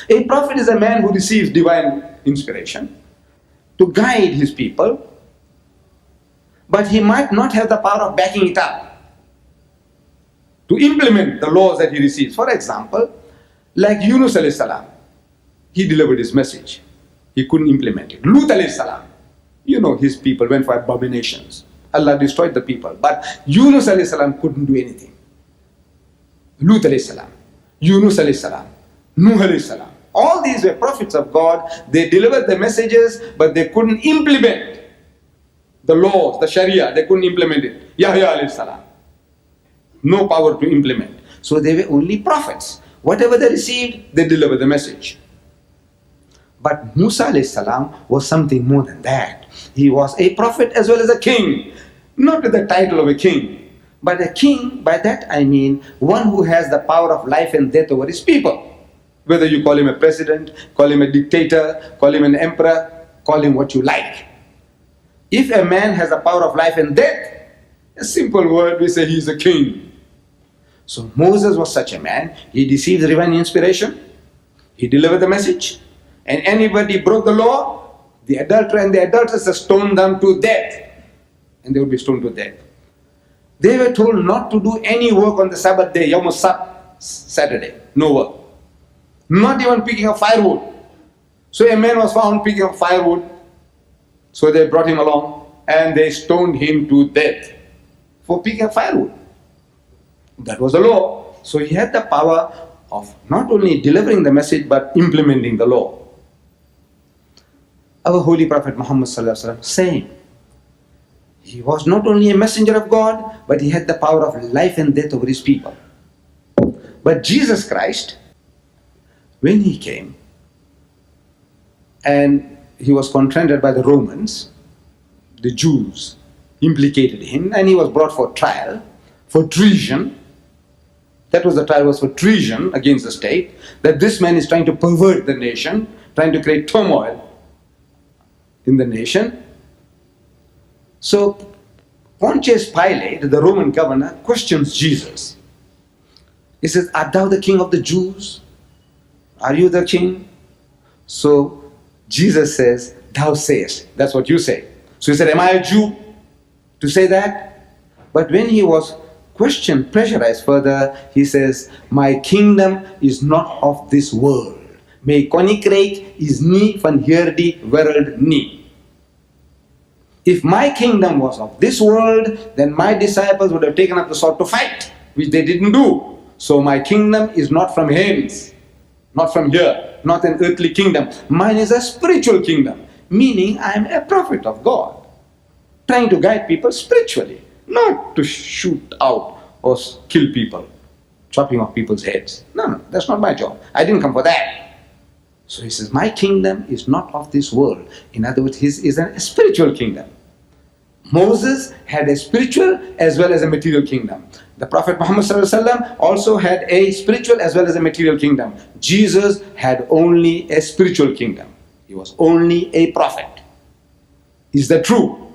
A prophet is a man who receives divine inspiration to guide his people, but he might not have the power of backing it up to implement the laws that he receives. For example, like Yunus alayhi salam, he delivered his message. He couldn't implement it. Lut alayhi salam, his people went for abominations. Allah destroyed the people. But Yunus alayhi salam couldn't do anything. Lut alayhi salam, Yunus alayhi salam, Nuh alayhi salam. All these were prophets of God. They delivered the messages, but they couldn't implement the laws, the Sharia. They couldn't implement it. Yahya alayhi salam, no power to implement. So they were only prophets. Whatever they received, they delivered the message. But Musa alayhi salam was something more than that. He was a prophet as well as a king. Not with the title of a king, but a king, by that I mean one who has the power of life and death over his people. Whether you call him a president, call him a dictator, call him an emperor, call him what you like. If a man has the power of life and death, a simple word, we say he's a king. So Moses was such a man. He received divine inspiration. He delivered the message. And anybody broke the law, the adulterer and the adulteress stoned them to death. And they would be stoned to death. They were told not to do any work on the Sabbath day, Yom Sabt, Saturday. No work. Not even picking up firewood. So a man was found picking up firewood. So they brought him along and they stoned him to death for picking up firewood. That was the law. So he had the power of not only delivering the message but implementing the law. Our Holy Prophet Muhammad same. He was not only a messenger of God, but he had the power of life and death over his people. But Jesus Christ, when he came and he was confronted by the Romans, the Jews implicated him and he was brought for trial for treason. That was the trial, was for treason against the state, that this man is trying to pervert the nation, trying to create turmoil in the nation. So Pontius Pilate, the Roman governor, questions Jesus. He says, "Art thou the king of the Jews? Are you the king?" So Jesus says, "Thou sayest." That's what you say. So he said, "Am I a Jew to say that?" But when he was questioned, pressurized further, he says, "My kingdom is not of this world. My koninkrijk is niet van hierdie wereld nie." If my kingdom was of this world, then my disciples would have taken up the sword to fight, which they didn't do. So my kingdom is not from hence, not from here, not an earthly kingdom. Mine is a spiritual kingdom, meaning I am a prophet of God, trying to guide people spiritually, not to shoot out or kill people, chopping off people's heads. No, that's not my job. I didn't come for that. So he says, my kingdom is not of this world. In other words, his is a spiritual kingdom. Moses had a spiritual as well as a material kingdom. The Prophet Muhammad also had a spiritual as well as a material kingdom. Jesus had only a spiritual kingdom. He was only a prophet. Is that true?